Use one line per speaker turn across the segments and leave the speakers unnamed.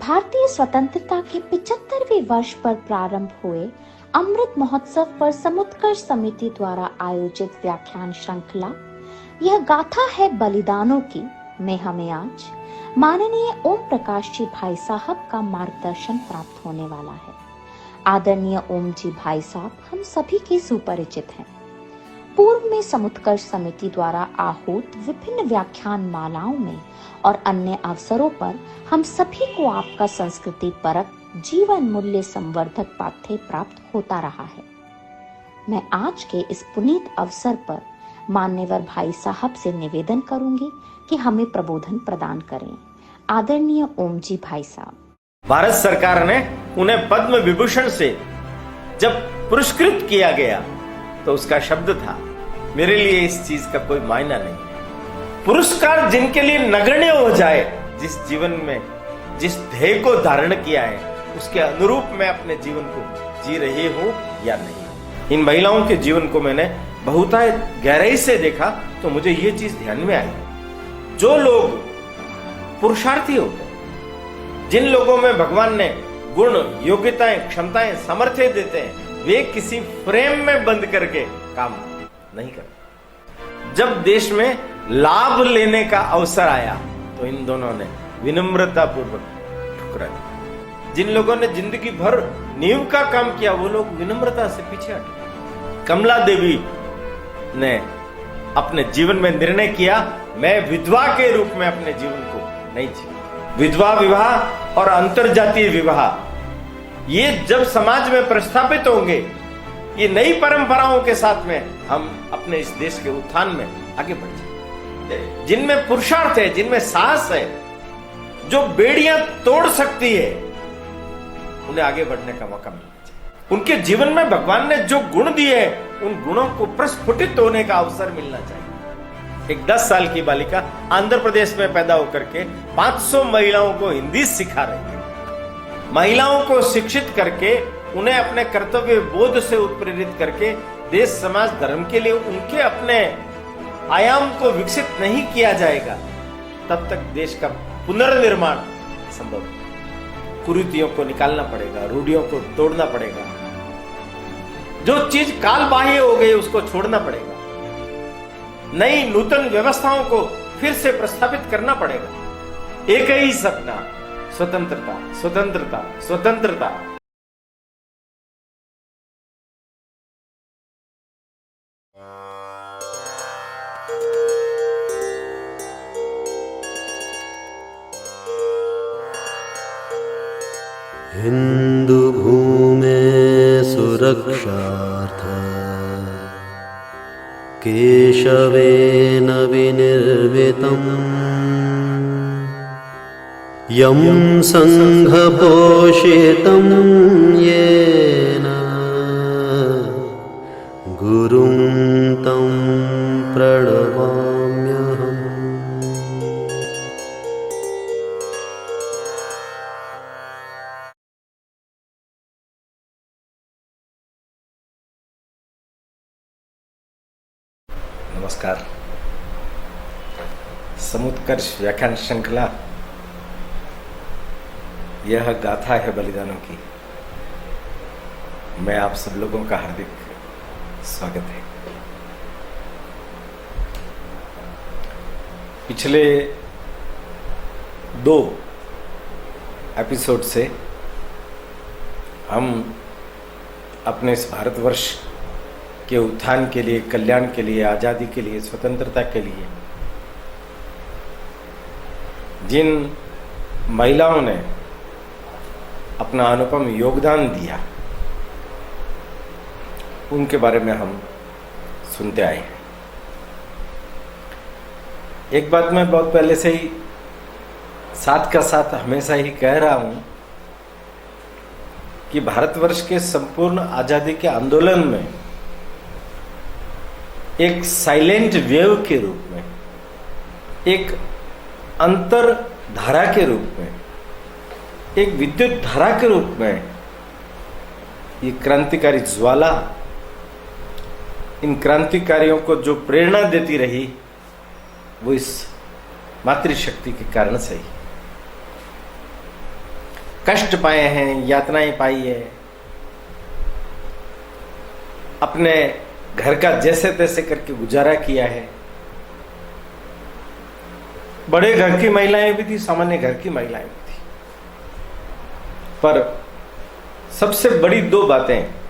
भारतीय स्वतंत्रता के 75वें वर्ष पर प्रारंभ हुए अमृत महोत्सव पर समुत्कर्ष समिति द्वारा आयोजित व्याख्यान श्रृंखला यह गाथा है बलिदानों की में हमें आज माननीय ओम प्रकाश जी भाई साहब का मार्गदर्शन प्राप्त होने वाला है। आदरणीय ओम जी भाई साहब हम सभी के सुपरिचित हैं। पूर्व में समुत्कर्ष समिति द्वारा आहूत विभिन्न व्याख्यान मालाओं में और अन्य अवसरों पर हम सभी को आपका संस्कृति परक जीवन मूल्य संवर्धक पाठ्य प्राप्त होता रहा है। मैं आज के इस पुनीत अवसर पर मान्यवर भाई साहब से निवेदन करूंगी कि हमें प्रबोधन प्रदान करें। आदरणीय ओम जी भाई साहब।
भारत सरकार ने उन्हें पद्म विभूषण से जब पुरस्कृत किया गया तो उसका शब्द था, मेरे लिए इस चीज का कोई मायना नहीं। पुरस्कार जिनके लिए नगण्य हो जाए, जिस जीवन में जिस ध्येय को धारण किया है उसके अनुरूप मैं अपने जीवन को जी रही हूं या नहीं। इन महिलाओं के जीवन को मैंने बहुत गहराई से देखा तो मुझे ये चीज ध्यान में आई, जो लोग पुरुषार्थी होते हैं, जिन लोगों में भगवान ने गुण, योग्यताएं, क्षमताएं, सामर्थ्य देते हैं, वे किसी फ्रेम में बंद करके काम नहीं करते। जब देश में लाभ लेने का अवसर आया तो इन दोनों ने विनम्रता पूर्वक ठुकरा दिया। जिन लोगों ने जिंदगी भर नींव का काम किया वो लोग विनम्रता से पीछे हटे। कमला देवी ने अपने जीवन में निर्णय किया, मैं विधवा के रूप में अपने जीवन को नहीं जी। विधवा विवाह और अंतरजातीय विवाह ये जब समाज में प्रस्थापित होंगे, ये नई परंपराओं के साथ में हम अपने इस देश के उत्थान में आगे बढ़ जाएंगे। जिनमें पुरुषार्थ है, जिनमें साहस है, जो बेड़ियां तोड़ सकती है, उन्हें आगे बढ़ने का मौका मिलना चाहिए। उनके जीवन में भगवान ने जो गुण दिए हैं उन गुणों को प्रस्फुटित होने का अवसर मिलना चाहिए। एक 10 साल की बालिका आंध्र प्रदेश में पैदा होकर के 500 महिलाओं को हिंदी सिखा रही है। महिलाओं को शिक्षित करके उन्हें अपने कर्तव्य बोध से उत्प्रेरित करके देश, समाज, धर्म के लिए उनके अपने आयाम को विकसित नहीं किया जाएगा तब तक देश का पुनर्निर्माण संभव है। कुरीतियों को निकालना पड़ेगा, रूढ़ियों को तोड़ना पड़ेगा, जो चीज काल बाह्य हो गई उसको छोड़ना पड़ेगा, नई नूतन व्यवस्थाओं को फिर से प्रस्थापित करना पड़ेगा। एक ही सपना, स्वतंत्रता, स्वतंत्रता, स्वतंत्रता।
हिंदू भूमे सुरक्षार्थ केशवेन विनिर्मितम् यं संघपोषितं येन गुरुं तं प्रणमाम्यहम्।
नमस्कार। समुत्कर्ष व्याख्यान श्रृंखला यह गाथा है बलिदानों की। मैं आप सब लोगों का हार्दिक स्वागत है। पिछले 2 एपिसोड से हम अपने इस भारतवर्ष के उत्थान के लिए, कल्याण के लिए, आजादी के लिए, स्वतंत्रता के लिए जिन महिलाओं ने अपना अनुपम योगदान दिया उनके बारे में हम सुनते आए हैं। एक बात मैं बहुत पहले से ही साथ का साथ हमेशा ही कह रहा हूं कि भारतवर्ष के संपूर्ण आजादी के आंदोलन में एक साइलेंट वेव के रूप में, एक अंतर धारा के रूप में, एक विद्युत धारा के रूप में ये क्रांतिकारी ज्वाला इन क्रांतिकारियों को जो प्रेरणा देती रही वो इस मातृशक्ति के कारण से ही। कष्ट पाए हैं, यातनाएं पाई है, अपने घर का जैसे तैसे करके गुजारा किया है। बड़े घर की महिलाएं भी थी, सामान्य घर की महिलाएं भी थी। पर सबसे बड़ी दो बातें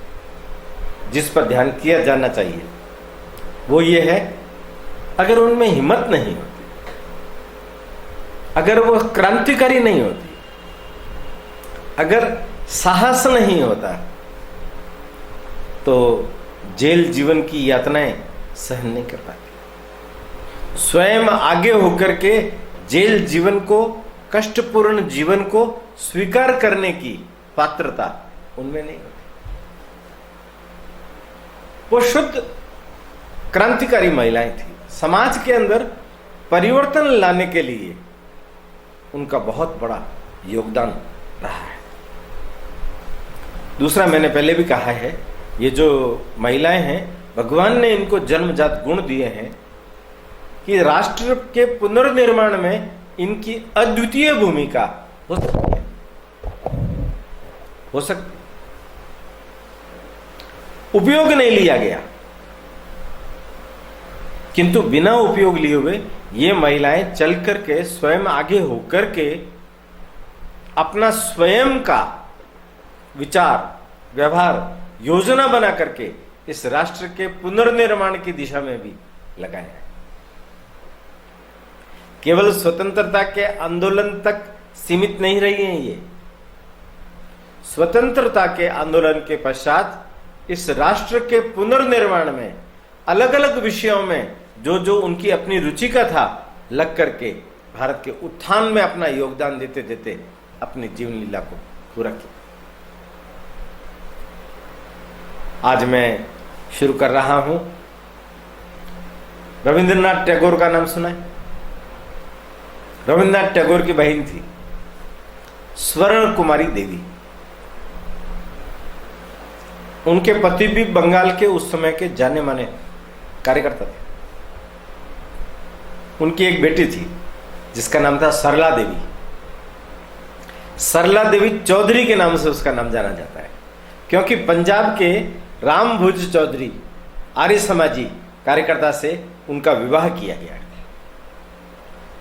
जिस पर ध्यान किया जाना चाहिए वो ये है, अगर उनमें हिम्मत नहीं होती, अगर वो क्रांतिकारी नहीं होती, अगर साहस नहीं होता, तो जेल जीवन की यातनाएं सहन नहीं कर पाती। स्वयं आगे होकर के जेल जीवन को, कष्टपूर्ण जीवन को स्वीकार करने की पात्रता उनमें नहीं होती। वो शुद्ध क्रांतिकारी महिलाएं थी। समाज के अंदर परिवर्तन लाने के लिए उनका बहुत बड़ा योगदान रहा है। दूसरा, मैंने पहले भी कहा है, ये जो महिलाएं हैं, भगवान ने इनको जन्मजात गुण दिए हैं कि राष्ट्र के पुनर्निर्माण में इनकी अद्वितीय भूमिका हो सकती है, हो सकती। उपयोग नहीं लिया गया, किंतु बिना उपयोग लिए हुए ये महिलाएं चल करके, स्वयं आगे होकर के अपना स्वयं का विचार, व्यवहार, योजना बना करके इस राष्ट्र के पुनर्निर्माण की दिशा में भी लगाया है। केवल स्वतंत्रता के आंदोलन तक सीमित नहीं रही हैं ये। स्वतंत्रता के आंदोलन के पश्चात इस राष्ट्र के पुनर्निर्माण में अलग अलग विषयों में जो जो उनकी अपनी रुचि का था, लग करके भारत के उत्थान में अपना योगदान देते देते अपनी जीवन लीला को पूरा किया। आज मैं शुरू कर रहा हूं, रविंद्रनाथ टैगोर का नाम सुना है? रविंद्रनाथ टैगोर की बहन थी स्वर्ण कुमारी देवी। उनके पति भी बंगाल के उस समय के जाने माने कार्यकर्ता थे। उनकी एक बेटी थी जिसका नाम था सरला देवी। सरला देवी चौधरी के नाम से उसका नाम जाना जाता है, क्योंकि पंजाब के रामभुज चौधरी आर्य समाजी कार्यकर्ता से उनका विवाह किया गया।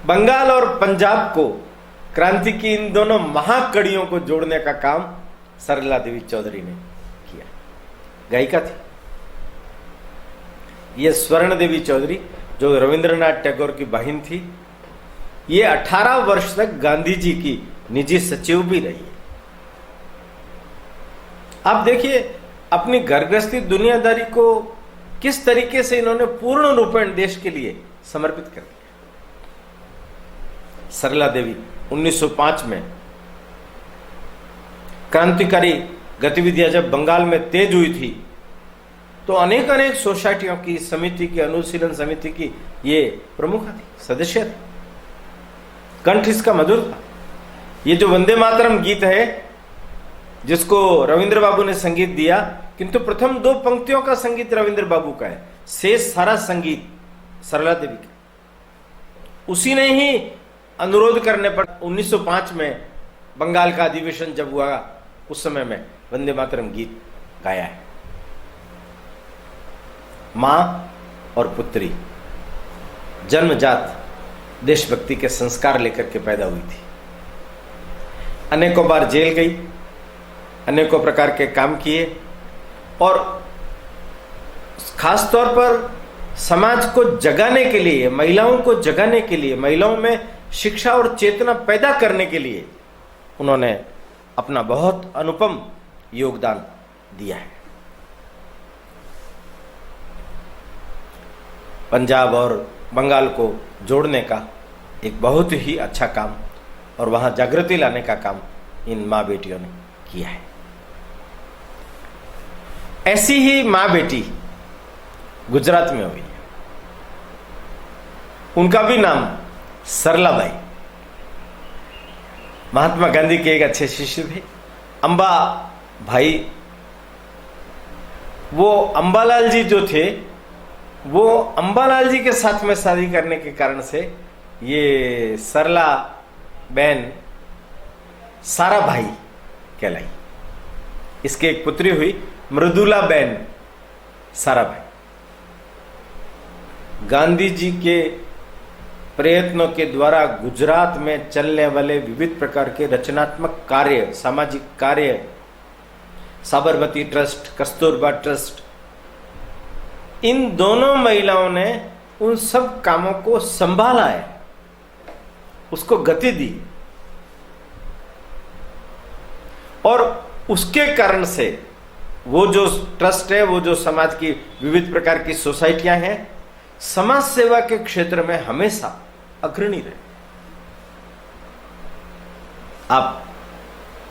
बंगाल और पंजाब को, क्रांति की इन दोनों महाकड़ियों को जोड़ने का काम सरला देवी चौधरी ने किया। गायिका थी ये स्वर्ण देवी चौधरी, जो रविंद्रनाथ टैगोर की बहन थी। ये 18 वर्ष तक गांधी जी की निजी सचिव भी रही है। आप देखिए अपनी घर गृहस्थी दुनियादारी को किस तरीके से इन्होंने पूर्ण रूपेण देश के लिए समर्पित कर दिया। सरला देवी 1905 में क्रांतिकारी गतिविधियां जब बंगाल में तेज हुई थी, तो अनेक अनेक सोसाइटियों की, समिति की, अनुशीलन समिति की ये प्रमुख थी, सदस्य थे। कंठ इसका मधुर था। ये जो वंदे मातरम गीत है, जिसको रविंद्र बाबू ने संगीत दिया, किंतु प्रथम 2 पंक्तियों का संगीत रविंद्र बाबू का है, शेष सारा संगीत सरला देवी का। उसी ने ही अनुरोध करने पर 1905 में बंगाल का अधिवेशन जब हुआ, उस समय में वंदे मातरम गीत गाया है। मां और पुत्री जन्मजात देशभक्ति के संस्कार लेकर के पैदा हुई थी। अनेकों बार जेल गई, अनेकों प्रकार के काम किए, और खास तौर पर समाज को जगाने के लिए, महिलाओं को जगाने के लिए, महिलाओं में शिक्षा और चेतना पैदा करने के लिए उन्होंने अपना बहुत अनुपम योगदान दिया है। पंजाब और बंगाल को जोड़ने का एक बहुत ही अच्छा काम और वहां जागृति लाने का काम इन मां बेटियों ने किया है। ऐसी ही मां बेटी गुजरात में हुई है। उनका भी नाम सरलाबाई। महात्मा गांधी के एक अच्छे शिष्य थे, अंबा भाई। वो अंबालाल जी जो थे, वो अंबालाल जी के साथ में शादी करने के कारण से ये सरला बहन साराभाई कहलाई। इसके एक पुत्री हुई मृदुलाबेन साराभाई। गांधी जी के प्रयत्नों के द्वारा गुजरात में चलने वाले विविध प्रकार के रचनात्मक कार्य, सामाजिक कार्य, साबरमती ट्रस्ट, कस्तूरबा ट्रस्ट, इन दोनों महिलाओं ने उन सब कामों को संभाला है, उसको गति दी, और उसके कारण से वो जो ट्रस्ट है, वो जो समाज की विविध प्रकार की सोसाइटियां हैं, समाज सेवा के क्षेत्र में हमेशा अग्रणी रहे। आप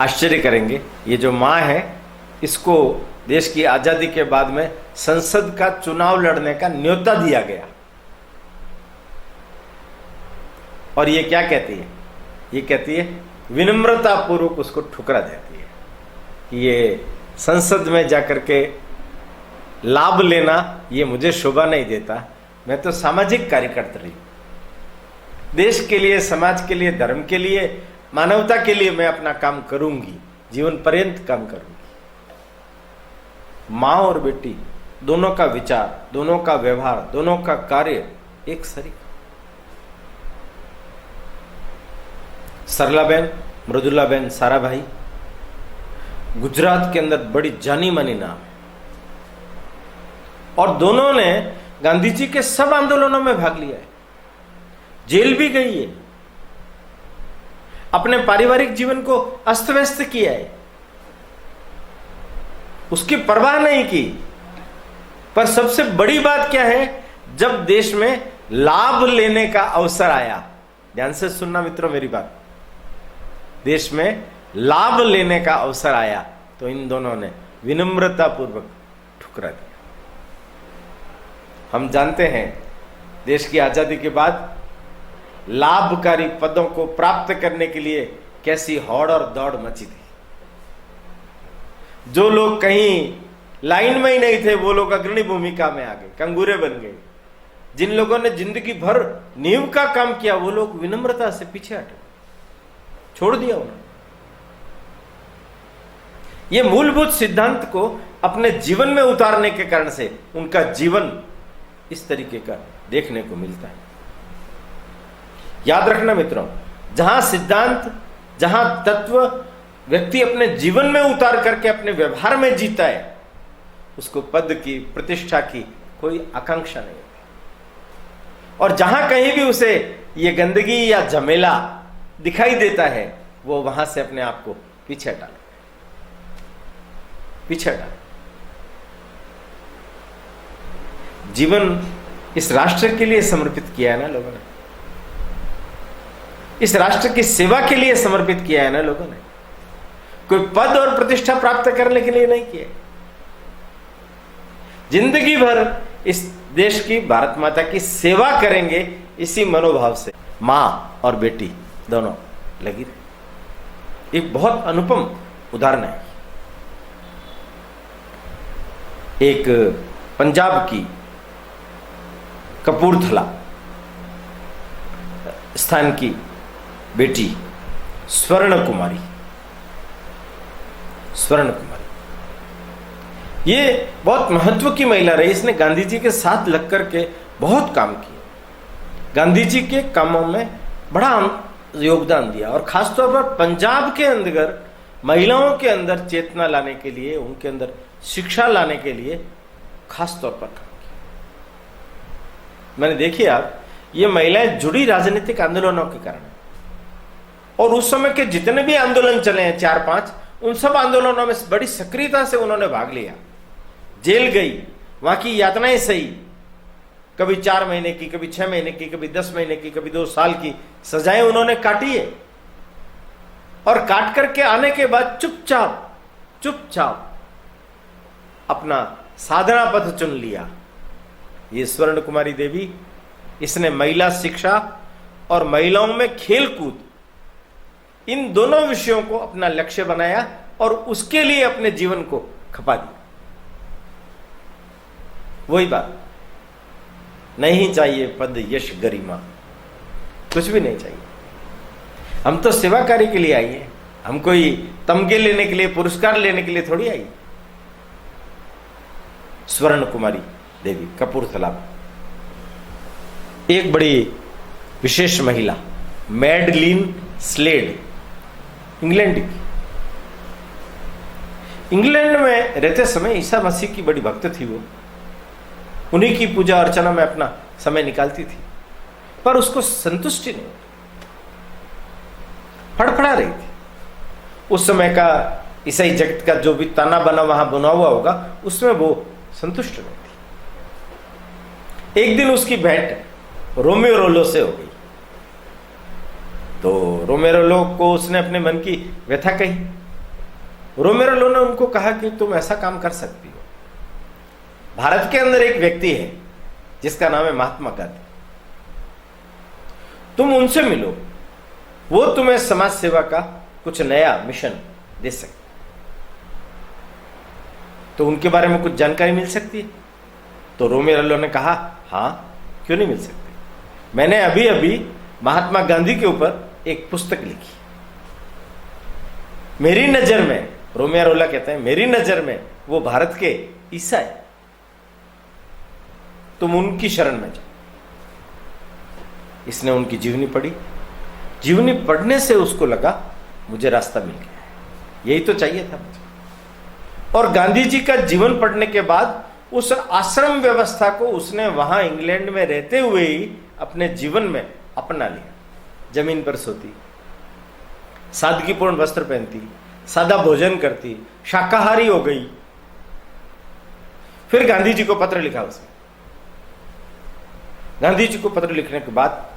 आश्चर्य करेंगे, ये जो मां है, इसको देश की आजादी के बाद में संसद का चुनाव लड़ने का न्योता दिया गया, और ये क्या कहती है? ये कहती है, विनम्रता पूर्वक उसको ठुकरा देती है कि ये संसद में जाकर के लाभ लेना ये मुझे शोभा नहीं देता, मैं तो सामाजिक कार्यकर्ता रही, देश के लिए, समाज के लिए, धर्म के लिए, मानवता के लिए मैं अपना काम करूंगी, जीवन पर्यंत काम करूंगी। मां और बेटी दोनों का विचार, दोनों का व्यवहार, दोनों का कार्य एक सरी। सरलाबेन, मृदुलाबेन साराभाई गुजरात के अंदर बड़ी जानी मानी नाम है, और दोनों ने गांधी जी के सब आंदोलनों में भाग लिया है, जेल भी गई है, अपने पारिवारिक जीवन को अस्त व्यस्त किया है, उसकी परवाह नहीं की। पर सबसे बड़ी बात क्या है, जब देश में लाभ लेने का अवसर आया, ध्यान से सुनना मित्रों मेरी बात, देश में लाभ लेने का अवसर आया तो इन दोनों ने विनम्रता पूर्वक ठुकरा दिया। हम जानते हैं देश की आजादी के बाद लाभकारी पदों को प्राप्त करने के लिए कैसी हौड़ और दौड़ मची थी। जो लोग कहीं लाइन में ही नहीं थे वो लोग अग्रणी भूमिका में आ गए, कंगूरे बन गए। जिन लोगों ने जिंदगी भर नींव का काम किया वो लोग विनम्रता से पीछे हटे, छोड़ दिया उन्होंने। ये मूलभूत सिद्धांत को अपने जीवन में उतारने के कारण से उनका जीवन इस तरीके का देखने को मिलता है। याद रखना मित्रों, जहां सिद्धांत, जहां तत्व व्यक्ति अपने जीवन में उतार करके अपने व्यवहार में जीता है, उसको पद की, प्रतिष्ठा की कोई आकांक्षा नहीं होती। और जहां कहीं भी उसे ये गंदगी या झमेला दिखाई देता है वो वहां से अपने आप को पीछे हटा जीवन इस राष्ट्र के लिए समर्पित किया है ना लोगों ने, इस राष्ट्र की सेवा के लिए समर्पित किया है ना लोगों ने, कोई पद और प्रतिष्ठा प्राप्त करने के लिए नहीं किया। जिंदगी भर इस देश की, भारत माता की सेवा करेंगे, इसी मनोभाव से मां और बेटी दोनों लगी रही। एक बहुत अनुपम उदाहरण है। एक पंजाब की कपूरथला स्थान की बेटी स्वर्ण कुमारी, ये बहुत महत्व की महिला रही। इसने गांधी जी के साथ लग करके बहुत काम किया, गांधी जी के कामों में बड़ा योगदान दिया, और खासतौर पर पंजाब के अंदर महिलाओं के अंदर चेतना लाने के लिए, उनके अंदर शिक्षा लाने के लिए खासतौर पर काम किया। मैंने देखिए आप, ये महिलाएं जुड़ी राजनीतिक आंदोलनों के कारण, और उस समय के जितने भी आंदोलन चले हैं 4-5, उन सब आंदोलनों में बड़ी सक्रियता से उन्होंने भाग लिया। जेल गई, वहां की यातनाएं सही, कभी 4 महीने की, कभी 6 महीने की, कभी 10 महीने की, कभी 2 साल की सजाएं उन्होंने काटी है, और काट करके आने के बाद चुपचाप अपना साधना पथ चुन लिया। ये स्वर्ण कुमारी देवी, इसने महिला शिक्षा और महिलाओं में खेल कूद, इन दोनों विषयों को अपना लक्ष्य बनाया और उसके लिए अपने जीवन को खपा दिया। वही बात, नहीं चाहिए पद, यश, गरिमा, कुछ भी नहीं चाहिए। हम तो सेवा कार्य के लिए आई है, हम कोई तमगे लेने के लिए, पुरस्कार लेने के लिए थोड़ी आई। स्वर्ण कुमारी देवी, कपूरथला, एक बड़ी विशेष महिला, मैडलिन स्लेड, इंग्लैंड की। इंग्लैंड में रहते समय ईसा मसीह की बड़ी भक्त थी वो, उन्हीं की पूजा अर्चना में अपना समय निकालती थी, पर उसको संतुष्टि नहीं, फड़फड़ा रही थी। उस समय का ईसाई जगत का जो भी ताना बना वहां बना हुआ होगा, उसमें वो संतुष्ट नहीं थी। एक दिन उसकी भेंट रोमियो रोलो से हो गई, तो रोमियो रोलो को उसने अपने मन की व्यथा कही। रोमियो रोलो ने उनको कहा कि तुम ऐसा काम कर सकती हो, भारत के अंदर एक व्यक्ति है जिसका नाम है महात्मा गांधी, तुम उनसे मिलो, वो तुम्हें समाज सेवा का कुछ नया मिशन दे सकते, तो उनके बारे में कुछ जानकारी मिल सकती है। तो रोमियो रोलो ने कहा, हां क्यों नहीं मिल सकती, मैंने अभी अभी महात्मा गांधी के ऊपर एक पुस्तक लिखी, मेरी नजर में, रोमियो रोलो कहते हैं, मेरी नजर में वो भारत के ईसा है, तुम उनकी शरण में जाओ। इसने उनकी जीवनी पढ़ी, जीवनी पढ़ने से उसको लगा मुझे रास्ता मिल गया, यही तो चाहिए था मुझे। और गांधी जी का जीवन पढ़ने के बाद उस आश्रम व्यवस्था को उसने वहां इंग्लैंड में रहते हुए ही अपने जीवन में अपना लिया। जमीन पर सोती, सादगीपूर्ण वस्त्र पहनती, सादा भोजन करती, शाकाहारी हो गई। फिर गांधी जी को पत्र लिखा उसने। गांधी जी को पत्र लिखने के बाद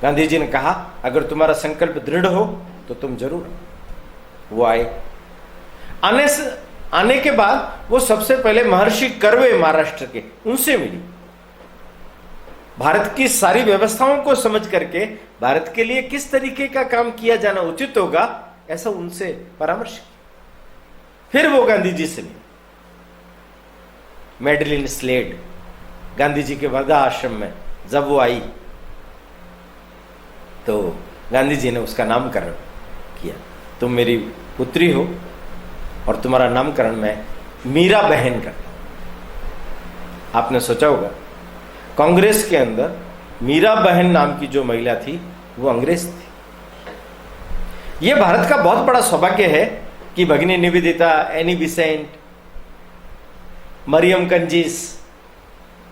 गांधी जी ने कहा, अगर तुम्हारा संकल्प दृढ़ हो तो तुम जरूर। वो आए, आने के बाद वो सबसे पहले महर्षि कर्वे महाराष्ट्र के, उनसे मिली, भारत की सारी व्यवस्थाओं को समझ करके भारत के लिए किस तरीके का काम किया जाना उचित होगा, ऐसा उनसे परामर्श किया। फिर वो गांधी जी से मिली, मैडलिन स्लेड, गांधी जी के वर्धा आश्रम में जब वो आई तो गांधी जी ने उसका नामकरण किया, तुम मेरी पुत्री हो और तुम्हारा नामकरण मैं मीरा बहन करता हूं। आपने सोचा होगा, कांग्रेस के अंदर मीरा बहन नाम की जो महिला थी वो अंग्रेज थी। यह भारत का बहुत बड़ा सौभाग्य है कि भगिनी निवेदिता, एनी बिसेंट, मरियम कंजीस,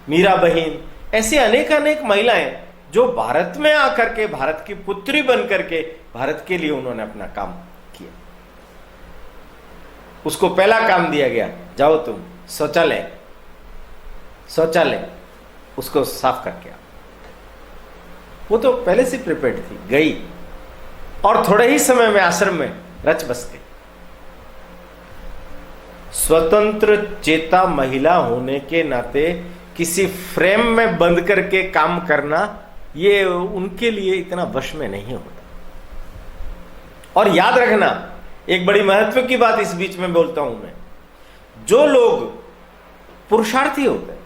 मीरा बहन, ऐसी अनेक अनेक महिलाएं जो भारत में आकर के भारत की पुत्री बन करके भारत के लिए उन्होंने अपना काम किया। उसको पहला काम दिया गया, जाओ तुम शौचालय उसको साफ करके आओ। वो तो पहले से प्रिपेयर्ड थी, गई और थोड़े ही समय में आश्रम में रच बस गई। स्वतंत्र चेता महिला होने के नाते किसी फ्रेम में बंद करके काम करना ये उनके लिए इतना वश में नहीं होता। और याद रखना, एक बड़ी महत्व की बात इस बीच में बोलता हूं मैं, जो लोग पुरुषार्थी होते हैं,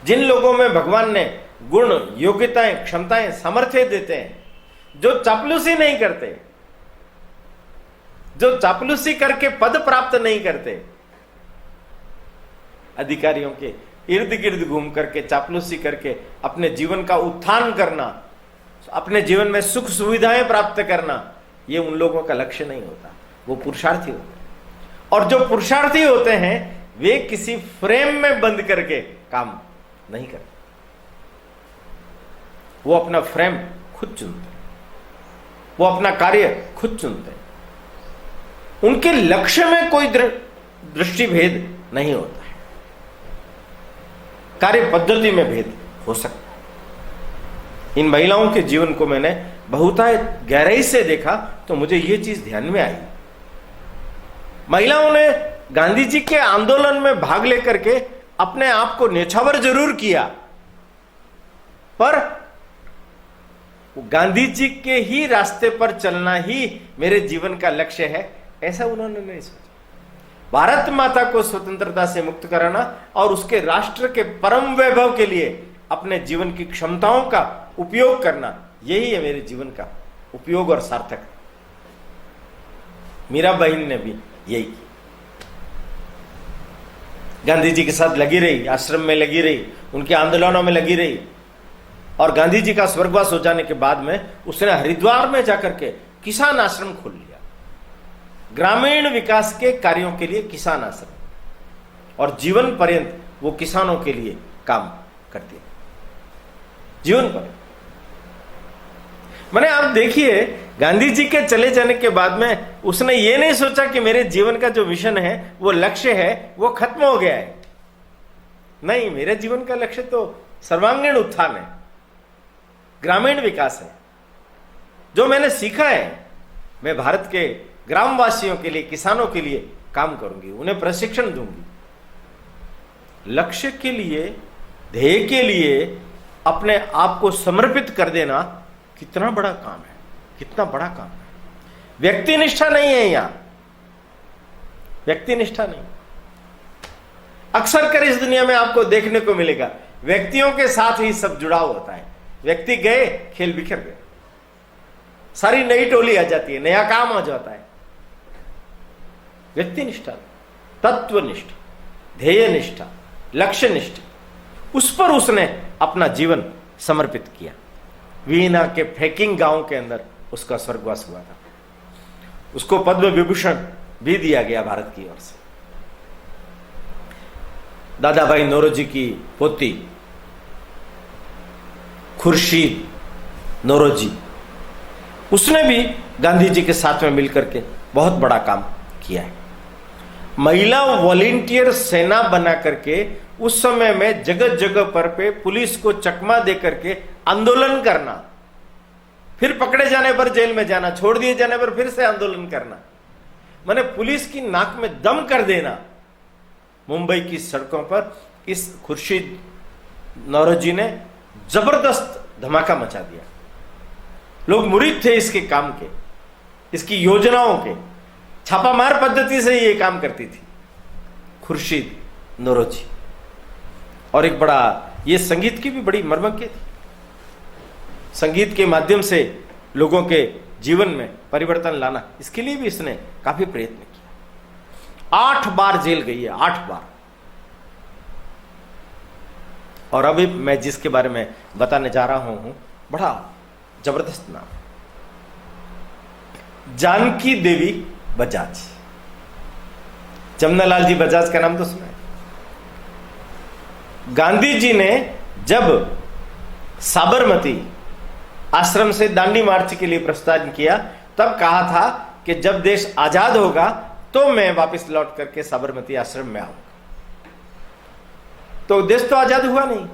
जिन लोगों में भगवान ने गुण, योग्यताएं, क्षमताएं, सामर्थ्य देते हैं, जो चापलूसी नहीं करते, जो चापलूसी करके पद प्राप्त नहीं करते, अधिकारियों के इर्द गिर्द घूम करके चापलूसी करके अपने जीवन का उत्थान करना, अपने जीवन में सुख सुविधाएं प्राप्त करना, ये उन लोगों का लक्ष्य नहीं होता। वो पुरुषार्थी होते हैं। और जो पुरुषार्थी होते हैं वे किसी फ्रेम में बंद करके काम नहीं करते, वो अपना फ्रेम खुद चुनते हैं, वो अपना कार्य खुद चुनते हैं। उनके लक्ष्य में कोई दृष्टि भेद नहीं होता है, कार्य पद्धति में भेद हो सकता है। इन महिलाओं के जीवन को मैंने बहुत गहराई से देखा तो मुझे यह चीज ध्यान में आई। महिलाओं ने गांधी जी के आंदोलन में भाग लेकर के अपने आप को न्यौछावर जरूर किया, पर गांधी जी के ही रास्ते पर चलना ही मेरे जीवन का लक्ष्य है, ऐसा उन्होंने नहीं सोचा। भारत माता को स्वतंत्रता से मुक्त कराना और उसके राष्ट्र के परम वैभव के लिए अपने जीवन की क्षमताओं का उपयोग करना, यही है मेरे जीवन का उपयोग और सार्थक। मीरा बहन ने भी यही किया, गांधी जी के साथ लगी रही, आश्रम में लगी रही, उनके आंदोलनों में लगी रही। और गांधी जी का स्वर्गवास हो जाने के बाद में उसने हरिद्वार में जाकर के किसान आश्रम खोल लिया, ग्रामीण विकास के कार्यों के लिए किसान आश्रम, और जीवन पर्यंत वो किसानों के लिए काम करती है, जीवन पर्यंत। मैंने आप देखिए, गांधी जी के चले जाने के बाद में उसने ये नहीं सोचा कि मेरे जीवन का जो मिशन है, वो लक्ष्य है, वो खत्म हो गया है। नहीं, मेरे जीवन का लक्ष्य तो सर्वांगीण उत्थान है, ग्रामीण विकास है। जो मैंने सीखा है, मैं भारत के ग्रामवासियों के लिए, किसानों के लिए काम करूंगी, उन्हें प्रशिक्षण दूंगी। लक्ष्य के लिए, ध्येय के लिए अपने आप को समर्पित कर देना कितना बड़ा काम है, कितना बड़ा काम है। व्यक्ति निष्ठा नहीं है यहां, व्यक्ति निष्ठा नहीं। अक्सर कर इस दुनिया में आपको देखने को मिलेगा, व्यक्तियों के साथ ही सब जुड़ाव होता है। व्यक्ति गए, खेल बिखर गए, सारी नई टोली आ जाती है, नया काम आ जाता है। व्यक्ति निष्ठा, तत्वनिष्ठ, ध्येय निष्ठा, लक्ष्य निष्ठा, उस पर उसने अपना जीवन समर्पित किया। वीना के फैकिंग गांव के अंदर उसका स्वर्गवास हुआ था। उसको पद्म विभूषण भी दिया गया भारत की ओर से। दादा भाई नौरोजी की पोती खुर्शीद नौरोजी, उसने भी गांधी जी के साथ में मिलकर के बहुत बड़ा काम किया है। महिला वॉलेंटियर सेना बना करके उस समय में जगह जगह पर पे पुलिस को चकमा दे करके आंदोलन करना, फिर पकड़े जाने पर जेल में जाना, छोड़ दिए जाने पर फिर से आंदोलन करना, माने पुलिस की नाक में दम कर देना। मुंबई की सड़कों पर इस खुर्शीद नौरोजी ने जबरदस्त धमाका मचा दिया। लोग मुरीद थे इसके काम के, इसकी योजनाओं के। छापामार पद्धति से ये काम करती थी खुर्शीद नौरोजी। और एक बड़ा, ये संगीत की भी बड़ी मर्मज्ञ थी। संगीत के माध्यम से लोगों के जीवन में परिवर्तन लाना, इसके लिए भी इसने काफी प्रयत्न किया। 8 बार जेल गई है, 8 बार। और अभी मैं जिसके बारे में बताने जा रहा हूं, बड़ा जबरदस्त नाम, जानकी देवी बजाज। जमनालाल जी बजाज का नाम तो सुना है। गांधी जी ने जब साबरमती आश्रम से दांडी मार्च के लिए प्रस्थान किया, तब कहा था कि जब देश आजाद होगा तो मैं वापस लौट करके साबरमती आश्रम में आऊंगा। तो देश तो आजाद हुआ नहीं,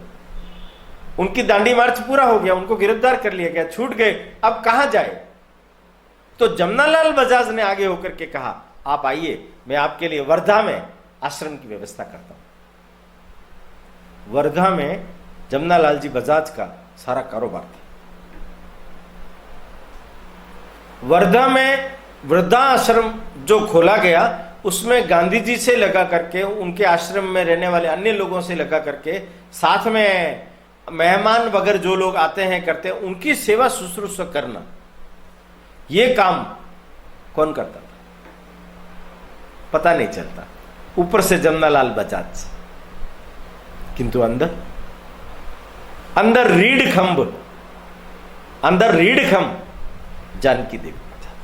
उनकी दांडी मार्च पूरा हो गया, उनको गिरफ्तार कर लिया गया, छूट गए, अब कहां जाए। तो जमनालाल बजाज ने आगे होकर के कहा, आप आइए, मैं आपके लिए वर्धा में आश्रम की व्यवस्था करता हूं। वर्धा में जमनालाल जी बजाज का सारा कारोबार था। वर्धा में वृद्धाश्रम जो खोला गया, उसमें गांधी जी से लगा करके, उनके आश्रम में रहने वाले अन्य लोगों से लगा करके, साथ में मेहमान वगैरह जो लोग आते हैं करते हैं, उनकी सेवा शुश्रूषा करना, ये काम कौन करता था पता नहीं चलता। ऊपर से जमनालाल बजाज, किंतु अंदर रीढ़ खंभ जानकी देवी बजाज।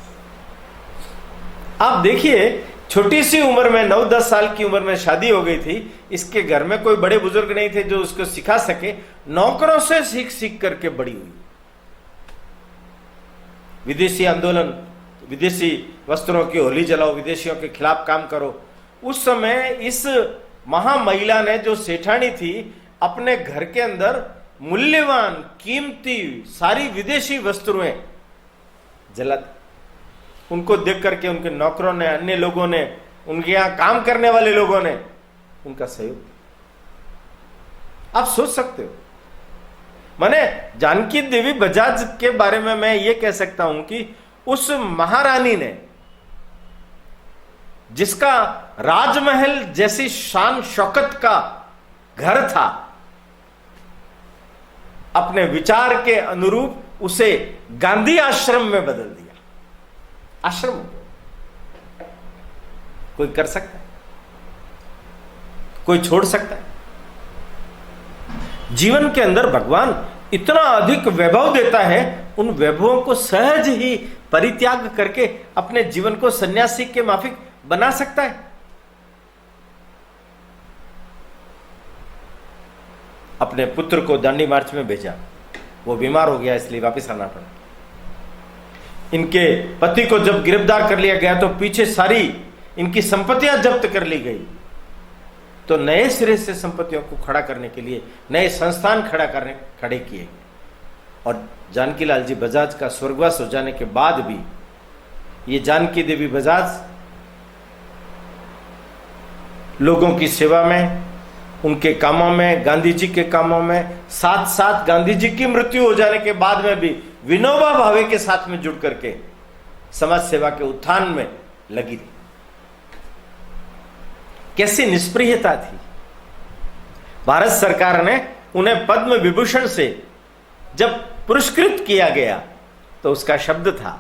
आप देखिए, छोटी सी उम्र में 9-10 साल की उम्र में शादी हो गई थी। इसके घर में कोई बड़े बुजुर्ग नहीं थे जो उसको सिखा सके, नौकरों से सीख सीख करके बड़ी हुई। विदेशी आंदोलन, विदेशी वस्त्रों की होली जलाओ, विदेशियों के खिलाफ काम करो। उस समय इस महामहिला ने, जो सेठानी थी, अपने घर के अंदर मूल्यवान कीमती सारी विदेशी वस्तुएं जला, उनको देख करके उनके नौकरों ने, अन्य लोगों ने, उनके यहां काम करने वाले लोगों ने उनका सहयोग। आप सोच सकते हो, माने जानकी देवी बजाज के बारे में मैं ये कह सकता हूं कि उस महारानी ने, जिसका राजमहल जैसी शान शौकत का घर था, अपने विचार के अनुरूप उसे गांधी आश्रम में बदल दिया। आश्रम कोई कर सकता है? कोई छोड़ सकता है? जीवन के अंदर भगवान इतना अधिक वैभव देता है, उन वैभवों को सहज ही परित्याग करके अपने जीवन को सन्यासी के माफिक बना सकता है। अपने पुत्र को दांडी मार्च में भेजा, वो बीमार हो गया इसलिए वापस आना पड़ा। इनके पति को जब गिरफ्तार कर लिया गया तो पीछे सारी इनकी संपत्तियां जब्त कर ली गई। तो नए सिरे से संपत्तियों को खड़ा करने के लिए नए संस्थान खड़े किए। और जानकीलाल जी बजाज का स्वर्गवास हो जाने के बाद भी ये जानकी देवी बजाज लोगों की सेवा में, उनके कामों में, गांधी जी के कामों में, साथ साथ गांधी जी की मृत्यु हो जाने के बाद में भी विनोबा भावे के साथ में जुड़ करके समाज सेवा के उत्थान में लगी रही। कैसी निष्प्रियता थी। भारत सरकार ने उन्हें पद्म विभूषण से जब पुरस्कृत किया गया तो उसका शब्द था,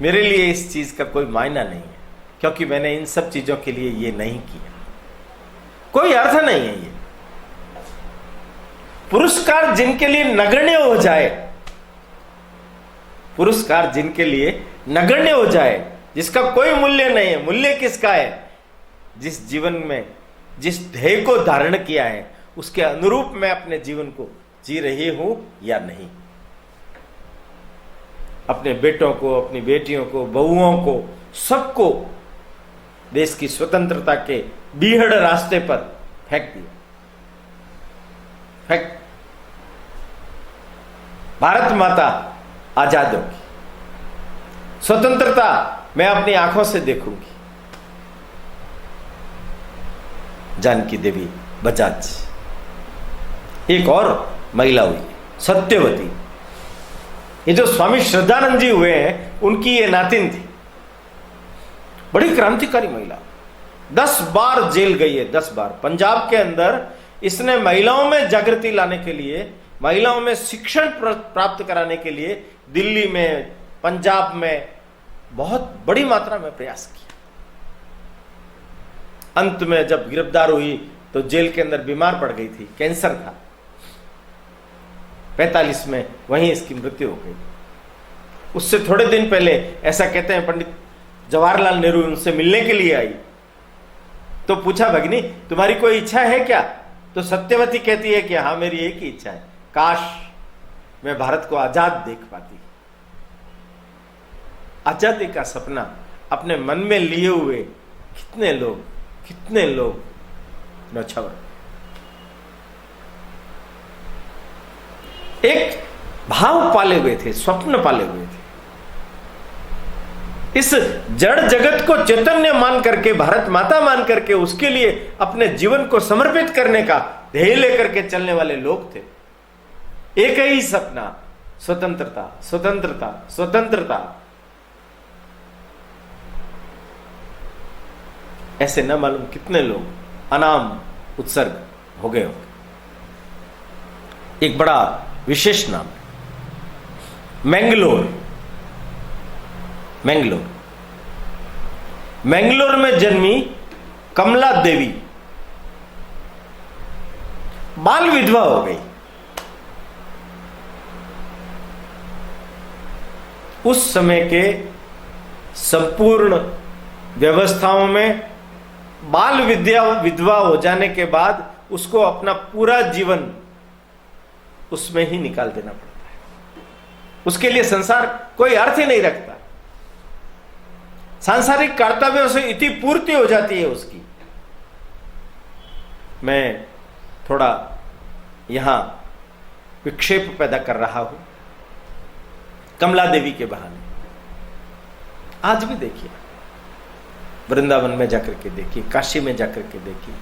मेरे लिए इस चीज का कोई मायना नहीं है, क्योंकि मैंने इन सब चीजों के लिए ये नहीं किया, कोई अर्थ नहीं है। ये पुरस्कार जिनके लिए नगण्य हो जाए, पुरस्कार जिनके लिए नगण्य हो जाए, जिसका कोई मूल्य नहीं है। मूल्य किसका है? जिस जीवन में जिस ध्येय को धारण किया है उसके अनुरूप मैं अपने जीवन को जी रही हूं या नहीं। अपने बेटों को, अपनी बेटियों को, बहुओं को, सबको देश की स्वतंत्रता के बीहड़ रास्ते पर फेंक दिया। भारत माता आजाद होगी, स्वतंत्रता मैं अपनी आंखों से देखूंगी। जानकी देवी बजाज एक और महिला हुई, सत्यवती। ये जो स्वामी श्रद्धानंद जी हुए हैं उनकी ये नातिन थी, बड़ी क्रांतिकारी महिला। 10 बार जेल गई है, 10 बार। पंजाब के अंदर इसने महिलाओं में जागृति लाने के लिए, महिलाओं में शिक्षण प्राप्त कराने के लिए दिल्ली में, पंजाब में बहुत बड़ी मात्रा में प्रयास किया। अंत में जब गिरफ्तार हुई तो जेल के अंदर बीमार पड़ गई थी, कैंसर था। 45 में वहीं इसकी मृत्यु हो गई। उससे थोड़े दिन पहले ऐसा कहते हैं पंडित जवाहरलाल नेहरू उनसे मिलने के लिए आई, तो पूछा, भगिनी तुम्हारी कोई इच्छा है क्या? तो सत्यवती कहती है कि हाँ मेरी एक ही इच्छा है, काश मैं भारत को आजाद देख पाती। आजादी का सपना अपने मन में लिए हुए कितने लोग नौछावर। एक भाव पाले हुए थे, स्वप्न पाले हुए थे। इस जड़ जगत को चैतन्य मान करके, भारत माता मान करके उसके लिए अपने जीवन को समर्पित करने का ध्येय लेकर के चलने वाले लोग थे। एक ही सपना, स्वतंत्रता, स्वतंत्रता, स्वतंत्रता। ऐसे न मालूम कितने लोग अनाम उत्सर्ग हो गए होंगे। एक बड़ा विशेष नाम, मैंगलोर में जन्मी कमला देवी बाल विधवा हो गई। उस समय के संपूर्ण व्यवस्थाओं में बाल विधवा हो जाने के बाद उसको अपना पूरा जीवन उसमें ही निकाल देना पड़ता है। उसके लिए संसार कोई अर्थ ही नहीं रखता। सांसारिक कर्तव्यों से इतनी पूर्ति हो जाती है उसकी। मैं थोड़ा यहां विक्षेप पैदा कर रहा हूं कमला देवी के बहाने। आज भी देखिए, वृंदावन में जाकर के देखिए, काशी में जाकर के देखिए,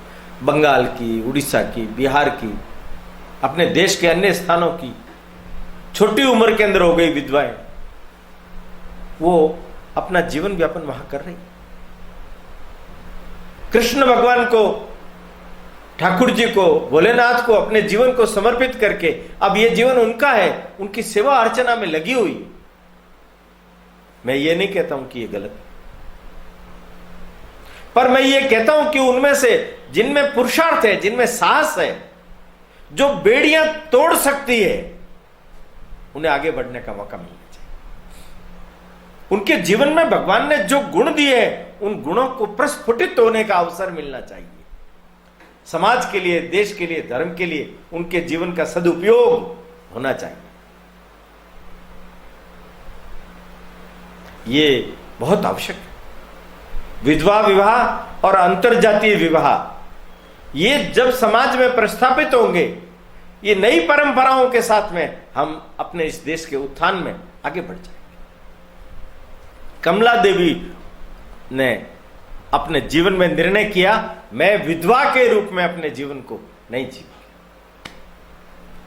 बंगाल की, उड़ीसा की, बिहार की, अपने देश के अन्य स्थानों की छोटी उम्र के अंदर हो गई विधवाएं, वो अपना जीवन व्यापन वहां कर रही। कृष्ण भगवान को, ठाकुर जी को, भोलेनाथ को अपने जीवन को समर्पित करके अब ये जीवन उनका है, उनकी सेवा अर्चना में लगी हुई। मैं ये नहीं कहता हूं कि ये गलत है, पर मैं ये कहता हूं कि उनमें से जिनमें पुरुषार्थ है, जिनमें साहस है, जो बेड़ियां तोड़ सकती है, उन्हें आगे बढ़ने का मौका मिलना चाहिए। उनके जीवन में भगवान ने जो गुण दिए हैं, उन गुणों को प्रस्फुटित होने का अवसर मिलना चाहिए। समाज के लिए, देश के लिए, धर्म के लिए उनके जीवन का सदुपयोग होना चाहिए। ये बहुत आवश्यक है। विधवा विवाह और अंतरजातीय विवाह ये जब समाज में प्रस्थापित होंगे, ये नई परंपराओं के साथ में हम अपने इस देश के उत्थान में आगे बढ़ जाएंगे। कमला देवी ने अपने जीवन में निर्णय किया, मैं विधवा के रूप में अपने जीवन को नहीं जीऊंगी।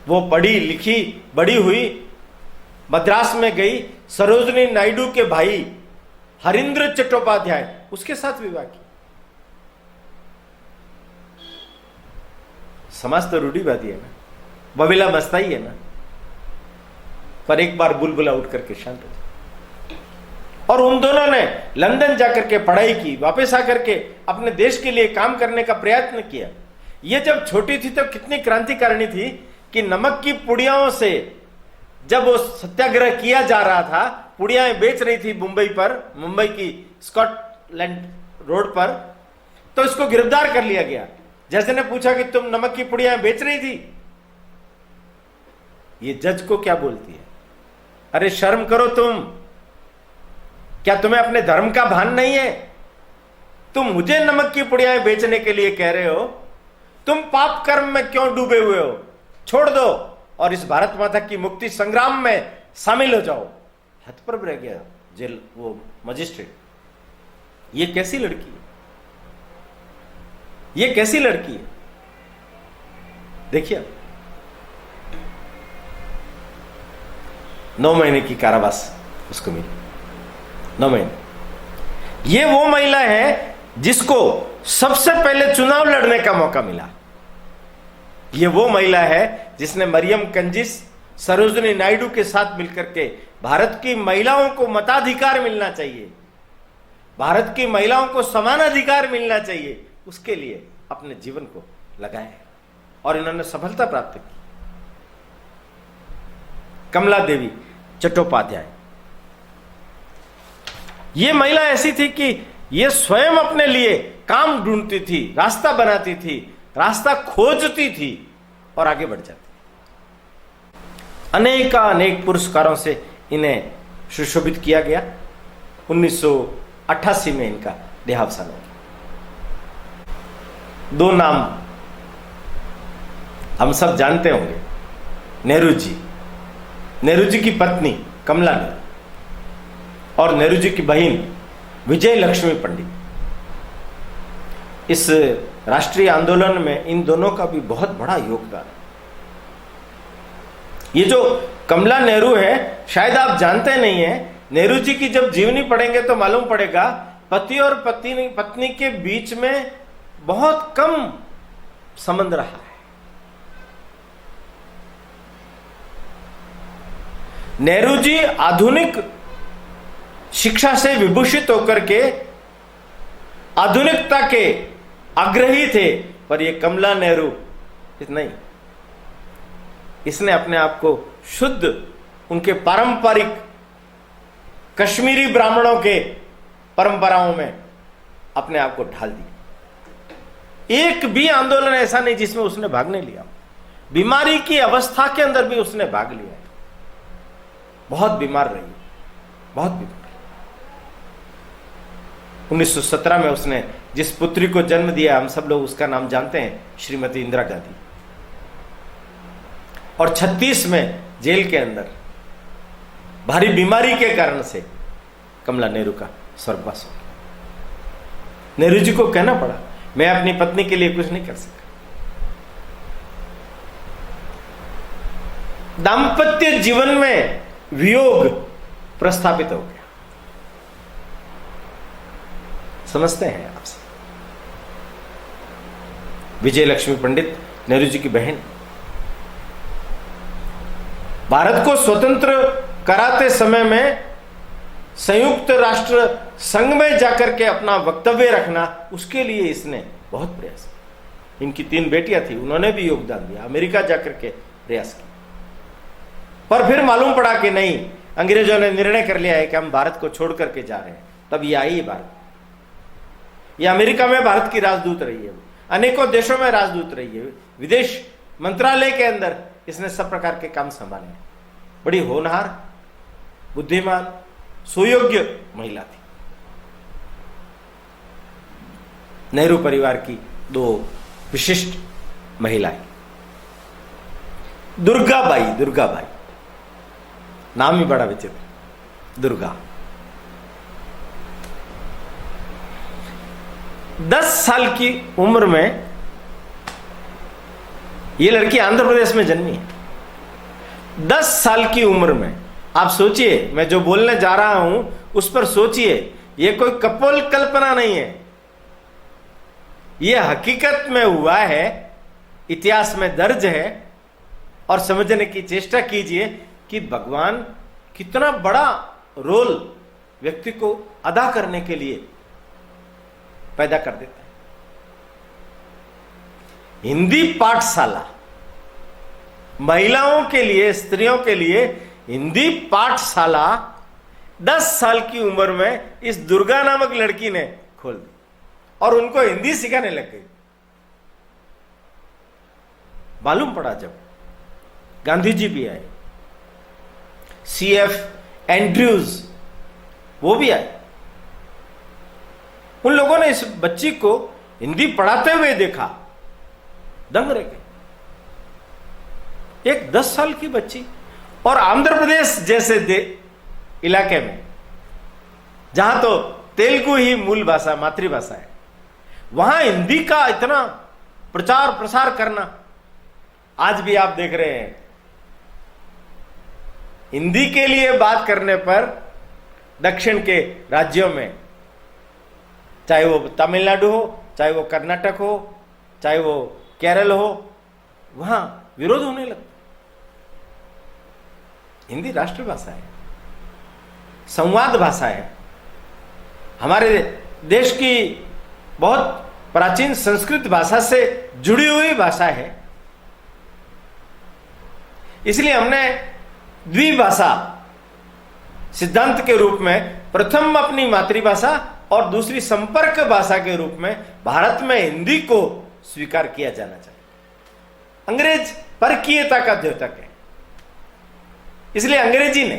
वो पढ़ी लिखी, बड़ी हुई, मद्रास में गई, सरोजनी नायडू के भाई हरिंद्र चट्टोपाध्याय, उसके साथ विवाह किया। समाज तो रूढ़िवादी है ना, बबीला मस्ताई है ना, पर एक बार बुलबुला उठ करके शांत हो जाए। और उन दोनों ने लंदन जाकर के पढ़ाई की, वापस आकर के अपने देश के लिए काम करने का प्रयत्न किया। ये जब छोटी थी तो कितनी क्रांतिकारिणी थी कि नमक की पुड़ियाओं से जब वो सत्याग्रह किया जा रहा था, पुड़ियाएं बेच रही थी मुंबई पर, मुंबई की स्कॉटलैंड रोड पर, तो इसको गिरफ्तार कर लिया गया। जज ने पूछा कि तुम नमक की पुड़ियाएं बेच रही थी? ये जज को क्या बोलती है, अरे शर्म करो तुम, क्या तुम्हें अपने धर्म का भान नहीं है? तुम मुझे नमक की पुड़ियाएं बेचने के लिए कह रहे हो? तुम पाप कर्म में क्यों डूबे हुए हो? छोड़ दो और इस भारत माता की मुक्ति संग्राम में शामिल हो जाओ। हतप्रभ रह गया जेल वो मजिस्ट्रेट। ये कैसी लड़की है? ये कैसी लड़की है? देखिए, 9 महीने की कारावास उसको मिली, 9 महीने। ये वो महिला है जिसको सबसे पहले चुनाव लड़ने का मौका मिला। ये वो महिला है जिसने मरियम कंजिस, सरोजनी नायडू के साथ मिलकर के भारत की महिलाओं को मताधिकार मिलना चाहिए, भारत की महिलाओं को समान अधिकार मिलना चाहिए, उसके लिए अपने जीवन को लगाया है और इन्होंने सफलता प्राप्त की। कमला देवी चट्टोपाध्याय ये महिला ऐसी थी कि ये स्वयं अपने लिए काम ढूंढती थी, रास्ता बनाती थी, रास्ता खोजती थी और आगे बढ़ जाती। अनेक पुरस्कारों से इन्हें सुशोभित किया गया। 1988 में इनका देहावसान हो गया। 2 नाम हम सब जानते होंगे, नेहरू जी की पत्नी कमला नेहरू और नेहरू जी की बहन विजय लक्ष्मी पंडित। इस राष्ट्रीय आंदोलन में इन दोनों का भी बहुत बड़ा योगदान है। ये जो कमला नेहरू है, शायद आप जानते नहीं है, नेहरू जी की जब जीवनी पढ़ेंगे तो मालूम पड़ेगा पति और पत्नी के बीच में बहुत कम संबंध रहा है। नेहरू जी आधुनिक शिक्षा से विभूषित होकर के आधुनिकता के आग्रही थे, पर ये कमला नेहरू नहीं, इसने अपने आप को शुद्ध उनके पारंपरिक कश्मीरी ब्राह्मणों के परंपराओं में अपने आप को ढाल दिया। एक भी आंदोलन ऐसा नहीं जिसमें उसने भाग नहीं लिया। बीमारी की अवस्था के अंदर भी उसने भाग लिया। बहुत बीमार रही, बहुत बीमार। 1917 में उसने जिस पुत्री को जन्म दिया, हम सब लोग उसका नाम जानते हैं, श्रीमती इंदिरा गांधी। और 36 में जेल के अंदर भारी बीमारी के कारण से कमला नेहरू का स्वर्गवास हो गया। नेहरू जी को कहना पड़ा, मैं अपनी पत्नी के लिए कुछ नहीं कर सका। दाम्पत्य जीवन में वियोग प्रस्थापित हो गया। समझते हैं आपसे। विजय लक्ष्मी पंडित नेहरू जी की बहन, भारत को स्वतंत्र कराते समय में संयुक्त राष्ट्र संघ में जाकर के अपना वक्तव्य रखना, उसके लिए इसने बहुत प्रयास किया। इनकी 3 बेटियां थी, उन्होंने भी योगदान दिया, अमेरिका जाकर के प्रयास किया। पर फिर मालूम पड़ा कि नहीं, अंग्रेजों ने निर्णय कर लिया है कि हम भारत को छोड़ करके जा रहे हैं। तब ये आई भारत, ये अमेरिका में भारत की राजदूत रही है, अनेकों देशों में राजदूत रही है, विदेश मंत्रालय के अंदर इसने सब प्रकार के काम संभाले। बड़ी होनहार, बुद्धिमान, सुयोग्य महिला थी। नेहरू परिवार की 2 विशिष्ट महिलाएं, दुर्गाबाई, नाम ही बड़ा विचित्र, दुर्गा। 10 साल की उम्र में ये लड़की आंध्र प्रदेश में जन्मी है। 10 साल की उम्र में, आप सोचिए, मैं जो बोलने जा रहा हूं उस पर सोचिए, ये कोई कपोल कल्पना नहीं है, यह हकीकत में हुआ है, इतिहास में दर्ज है। और समझने की चेष्टा कीजिए कि भगवान कितना बड़ा रोल व्यक्ति को अदा करने के लिए पैदा कर देता है। हिंदी पाठशाला, महिलाओं के लिए, स्त्रियों के लिए हिंदी पाठशाला 10 साल की उम्र में इस दुर्गा नामक लड़की ने खोल दी और उनको हिंदी सिखाने लग गई। मालूम पड़ा जब गांधी जी भी आए, CF एंड्रयूज वो भी आए, उन लोगों ने इस बच्ची को हिंदी पढ़ाते हुए देखा, दंग रह गए। एक 10 साल की बच्ची, और आंध्र प्रदेश जैसे इलाके में जहां तो तेलुगु ही मूल भाषा, मातृभाषा है, वहां हिंदी का इतना प्रचार प्रसार करना, आज भी आप देख रहे हैं हिंदी के लिए बात करने पर दक्षिण के राज्यों में, चाहे वो तमिलनाडु हो, चाहे वो कर्नाटक हो, चाहे वो केरल हो, वहां विरोध होने लगता। हिंदी राष्ट्रभाषा है, संवाद भाषा है, हमारे देश की बहुत प्राचीन संस्कृत भाषा से जुड़ी हुई भाषा है। इसलिए हमने द्विभाषा सिद्धांत के रूप में प्रथम अपनी मातृभाषा और दूसरी संपर्क भाषा के रूप में भारत में हिंदी को स्वीकार किया जाना चाहिए। अंग्रेज परकीयता का द्योतक है, इसलिए अंग्रेजी ने,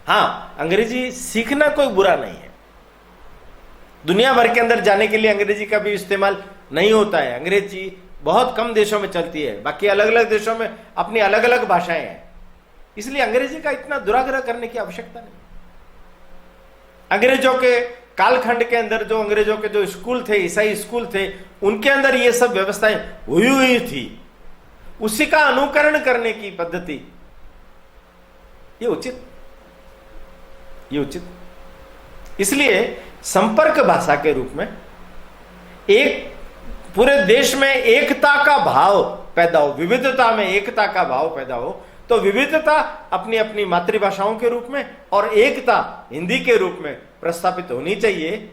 हां, अंग्रेजी सीखना कोई बुरा नहीं है। दुनिया भर के अंदर जाने के लिए अंग्रेजी का भी इस्तेमाल नहीं होता है। अंग्रेजी बहुत कम देशों में चलती है, बाकी अलग अलग देशों में अपनी अलग अलग भाषाएं हैं, इसलिए अंग्रेजी का इतना दुराग्रह करने की आवश्यकता नहीं। अंग्रेजों के कालखंड के अंदर जो अंग्रेजों के जो स्कूल थे, ईसाई स्कूल थे, उनके अंदर ये सब व्यवस्थाएं हुई थी, उसी का अनुकरण करने की पद्धति ये उचित। इसलिए संपर्क भाषा के रूप में एक पूरे देश में एकता का भाव पैदा हो, विविधता में एकता का भाव पैदा हो, तो विविधता अपनी अपनी मातृभाषाओं के रूप में और एकता हिंदी के रूप में प्रस्थापित होनी चाहिए।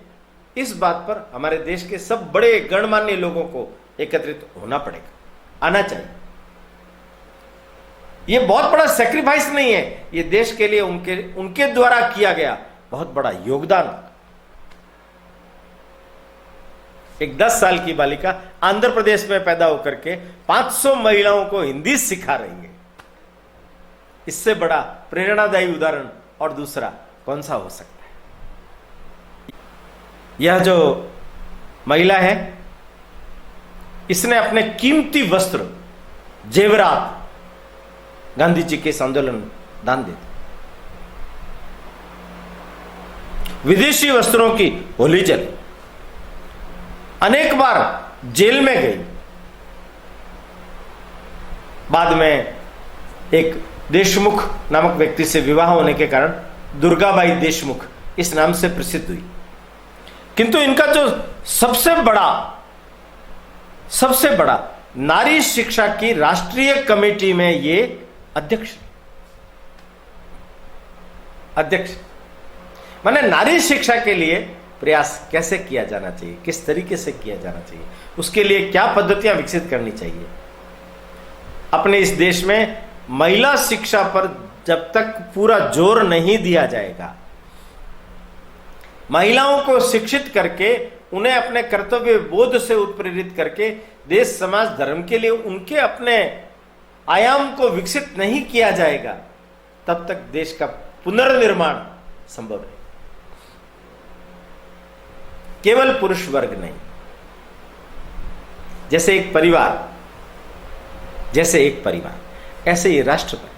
इस बात पर हमारे देश के सब बड़े गणमान्य लोगों को एकत्रित होना पड़ेगा, आना चाहिए। यह बहुत बड़ा सैक्रिफाइस नहीं है, यह देश के लिए उनके द्वारा किया गया बहुत बड़ा योगदान। एक 10 साल की बालिका आंध्र प्रदेश में पैदा होकर के 500 महिलाओं को हिंदी सिखा रही है। इससे बड़ा प्रेरणादायी उदाहरण और दूसरा कौन सा हो सकता है। यह जो महिला है, इसने अपने कीमती वस्त्र, जेवरात गांधी जी के इस आंदोलन में दान दे दी। विदेशी वस्त्रों की होली चली, अनेक बार जेल में गई, बाद में एक देशमुख नामक व्यक्ति से विवाह होने के कारण दुर्गाबाई देशमुख इस नाम से प्रसिद्ध हुई। किंतु इनका जो सबसे बड़ा नारी शिक्षा की राष्ट्रीय कमेटी में ये अध्यक्ष। माने नारी शिक्षा के लिए प्रयास कैसे किया जाना चाहिए, किस तरीके से किया जाना चाहिए, उसके लिए क्या पद्धतियां विकसित करनी चाहिए। अपने इस देश में महिला शिक्षा पर जब तक पूरा जोर नहीं दिया जाएगा, महिलाओं को शिक्षित करके उन्हें अपने कर्तव्य बोध से उत्प्रेरित करके देश समाज धर्म के लिए उनके अपने आयाम को विकसित नहीं किया जाएगा, तब तक देश का पुनर्निर्माण संभव है। केवल पुरुष वर्ग नहीं, जैसे एक परिवार ऐसे ही राष्ट्र पर।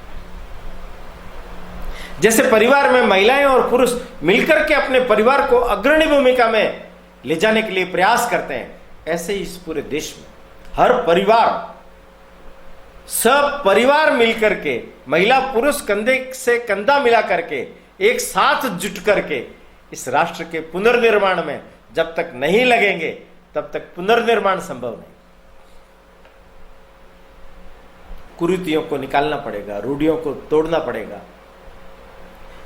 जैसे परिवार में महिलाएं और पुरुष मिलकर के अपने परिवार को अग्रणी भूमिका में ले जाने के लिए प्रयास करते हैं, ऐसे ही इस पूरे देश में हर परिवार, सब परिवार मिलकर के, महिला पुरुष कंधे से कंधा मिला करके एक साथ जुट करके इस राष्ट्र के पुनर्निर्माण में जब तक नहीं लगेंगे, तब तक पुनर्निर्माण संभव नहीं। कुरीतियों को निकालना पड़ेगा, रूढ़ियों को तोड़ना पड़ेगा,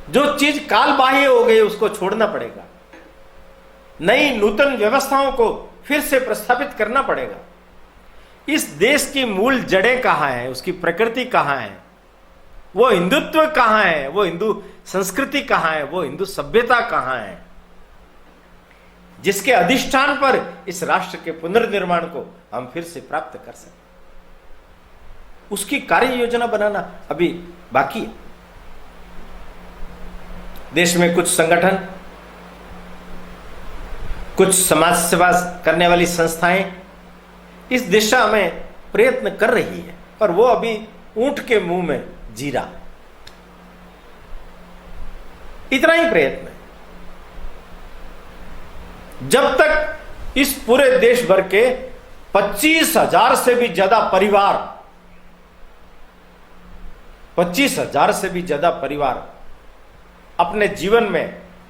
जो चीज काल बाह्य हो गई उसको छोड़ना पड़ेगा, नई नूतन व्यवस्थाओं को फिर से प्रस्थापित करना पड़ेगा। इस देश की मूल जड़ें कहां हैं, उसकी प्रकृति कहां है, वो हिंदुत्व कहां है, वो हिंदू संस्कृति कहां है, वो हिंदू सभ्यता कहां है, जिसके अधिष्ठान पर इस राष्ट्र के पुनर्निर्माण को हम फिर से प्राप्त कर सकें, उसकी कार्य योजना बनाना अभी बाकी है। देश में कुछ संगठन, कुछ समाज सेवा करने वाली संस्थाएं इस दिशा में प्रयत्न कर रही है, पर वो अभी ऊंट के मुंह में जीरा, इतना ही प्रयत्न है। जब तक इस पूरे देश भर के 25,000 से भी ज्यादा परिवार, 25,000 से भी ज्यादा परिवार अपने जीवन में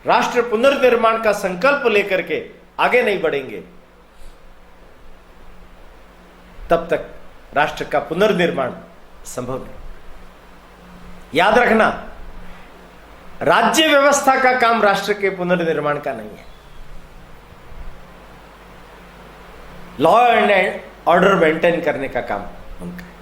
राष्ट्र पुनर्निर्माण का संकल्प लेकर के आगे नहीं बढ़ेंगे, तब तक राष्ट्र का पुनर्निर्माण संभव नहीं। याद रखना, राज्य व्यवस्था का काम राष्ट्र के पुनर्निर्माण का नहीं है। लॉ एंड ऑर्डर मेंटेन करने का काम उनका है।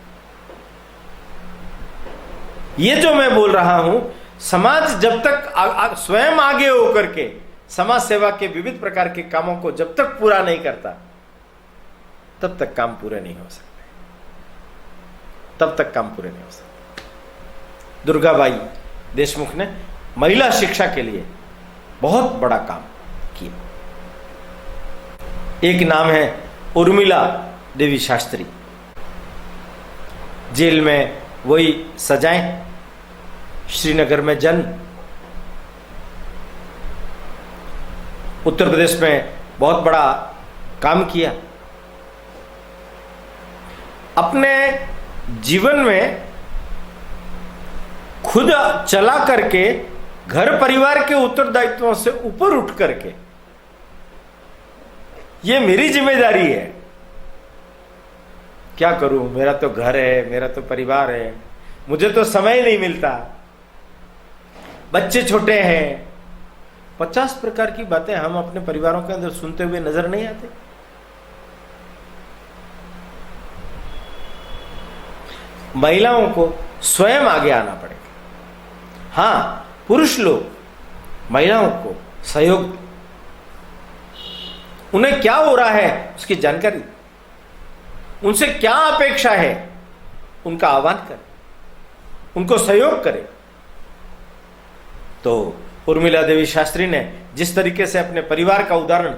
ये जो मैं बोल रहा हूं, समाज जब तक स्वयं आगे होकर के समाज सेवा के विविध प्रकार के कामों को जब तक पूरा नहीं करता, तब तक काम पूरे नहीं हो सकते, तब तक काम पूरे नहीं हो सकते। दुर्गाबाई देशमुख ने महिला शिक्षा के लिए बहुत बड़ा काम किया। एक नाम है उर्मिला देवी शास्त्री, जेल में वही सजाएं, श्रीनगर में जन्म, उत्तर प्रदेश में बहुत बड़ा काम किया। अपने जीवन में खुद चला करके घर परिवार के उत्तरदायित्वों से ऊपर उठ करके, ये मेरी जिम्मेदारी है, क्या करूं, मेरा तो घर है, मेरा तो परिवार है, मुझे तो समय नहीं मिलता, बच्चे छोटे हैं, 50 प्रकार की बातें हम अपने परिवारों के अंदर सुनते हुए नजर नहीं आते। महिलाओं को स्वयं आगे आना पड़ेगा। हां, पुरुष लोग महिलाओं को सहयोग, उन्हें क्या हो रहा है उसकी जानकारी, उनसे क्या अपेक्षा है उनका आह्वान करें, उनको सहयोग करें। तो उर्मिला देवी शास्त्री ने जिस तरीके से अपने परिवार का उदाहरण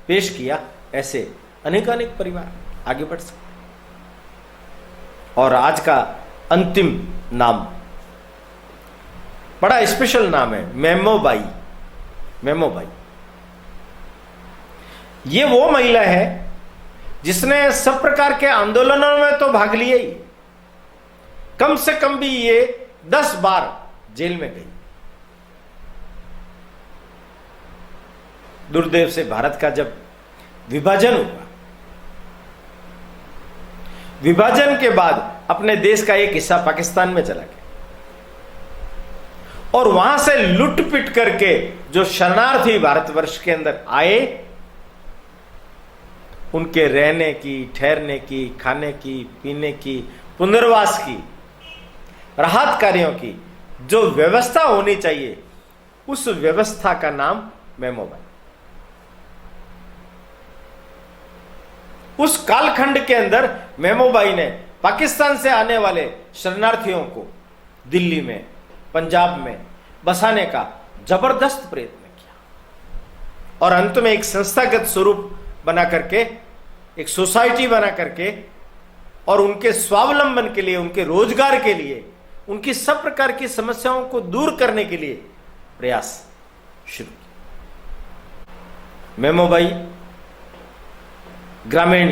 पेश किया, ऐसे अनेकानेक परिवार आगे बढ़ सकते। और आज का अंतिम नाम बड़ा स्पेशल नाम है, मेमोबाई। मेमोबाई ये वो महिला है जिसने सब प्रकार के आंदोलनों में तो भाग लिया ही, कम से कम भी ये 10 बार जेल में गई। दुर्दैव से भारत का जब विभाजन हुआ, विभाजन के बाद अपने देश का एक हिस्सा पाकिस्तान में चला गया। और वहां से लुट पिट करके जो शरणार्थी भारतवर्ष के अंदर आए, उनके रहने की, ठहरने की, खाने की, पीने की, पुनर्वास की, राहत कार्यों की जो व्यवस्था होनी चाहिए, उस व्यवस्था का नाम मेमोबाई। उस कालखंड के अंदर मेमोबाई ने पाकिस्तान से आने वाले शरणार्थियों को दिल्ली में, पंजाब में बसाने का जबरदस्त प्रयत्न किया और अंत में एक संस्थागत स्वरूप बना करके, एक सोसाइटी बना करके और उनके स्वावलंबन के लिए, उनके रोजगार के लिए, उनकी सब प्रकार की समस्याओं को दूर करने के लिए प्रयास शुरू किया। मेमोबाई ग्रामीण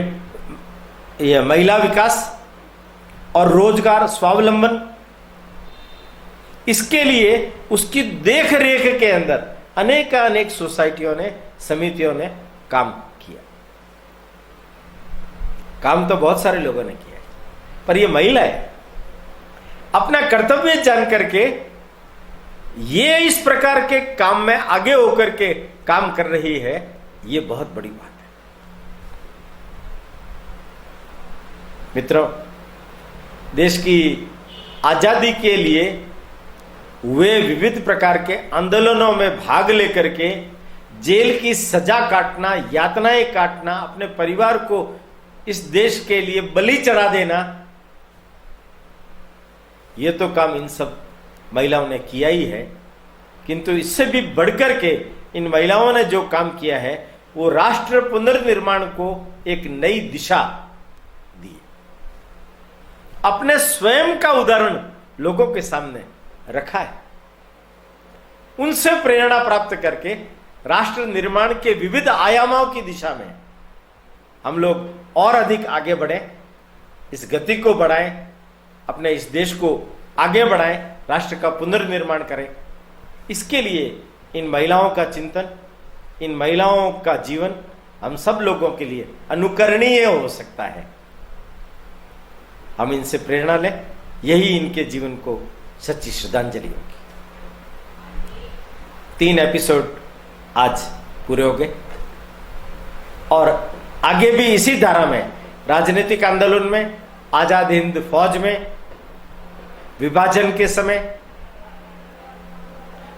यह महिला विकास और रोजगार स्वावलंबन, इसके लिए उसकी देख रेख के अंदर अनेक सोसाइटियों ने, समितियों ने काम किया। काम तो बहुत सारे लोगों ने किया है, पर यह महिलाएं अपना कर्तव्य जान करके ये इस प्रकार के काम में आगे होकर के काम कर रही है, ये बहुत बड़ी बात है। मित्रों, देश की आजादी के लिए वे विविध प्रकार के आंदोलनों में भाग लेकर के जेल की सजा काटना, यातनाएं काटना, अपने परिवार को इस देश के लिए बलि चढ़ा देना, यह तो काम इन सब महिलाओं ने किया ही है। किंतु इससे भी बढ़कर के इन महिलाओं ने जो काम किया है, वो राष्ट्र पुनर्निर्माण को एक नई दिशा दी। अपने स्वयं का उदाहरण लोगों के सामने रखा है, उनसे प्रेरणा प्राप्त करके राष्ट्र निर्माण के विविध आयामों की दिशा में हम लोग और अधिक आगे बढ़े, इस गति को बढ़ाएं, अपने इस देश को आगे बढ़ाएं, राष्ट्र का पुनर्निर्माण करें। इसके लिए इन महिलाओं का चिंतन, इन महिलाओं का जीवन हम सब लोगों के लिए अनुकरणीय हो सकता है। हम इनसे प्रेरणा लें, यही इनके जीवन को सच्ची श्रद्धांजलि होगी। 3 एपिसोड आज पूरे हो गए और आगे भी इसी धारा में, राजनीतिक आंदोलन में, आजाद हिंद फौज में, विभाजन के समय,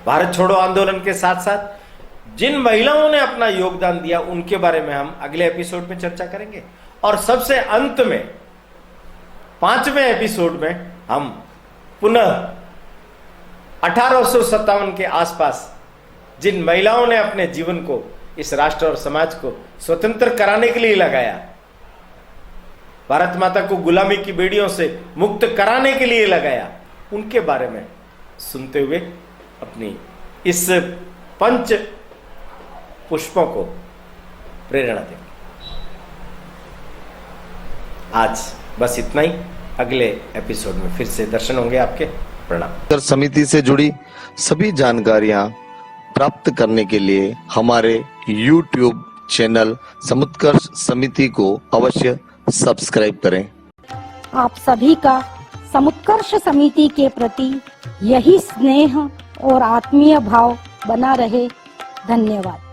भारत छोड़ो आंदोलन के साथ साथ जिन महिलाओं ने अपना योगदान दिया, उनके बारे में हम अगले एपिसोड में चर्चा करेंगे। और सबसे अंत में 5वें एपिसोड में हम पुनः 1857 के आसपास जिन महिलाओं ने अपने जीवन को, इस राष्ट्र और समाज को स्वतंत्र कराने के लिए लगाया, भारत माता को गुलामी की बेड़ियों से मुक्त कराने के लिए लगाया, उनके बारे में सुनते हुए अपनी इस पंच पुष्पों को प्रेरणा देंगे। आज बस इतना ही, अगले एपिसोड में फिर से दर्शन होंगे आपके। प्रणाम।
समिति से जुड़ी सभी जानकारियां प्राप्त करने के लिए हमारे YouTube चैनल समुत्कर्ष समिति को अवश्य सब्सक्राइब करें।
आप सभी का समुत्कर्ष समिति के प्रति यही स्नेह और आत्मीय भाव बना रहे। धन्यवाद।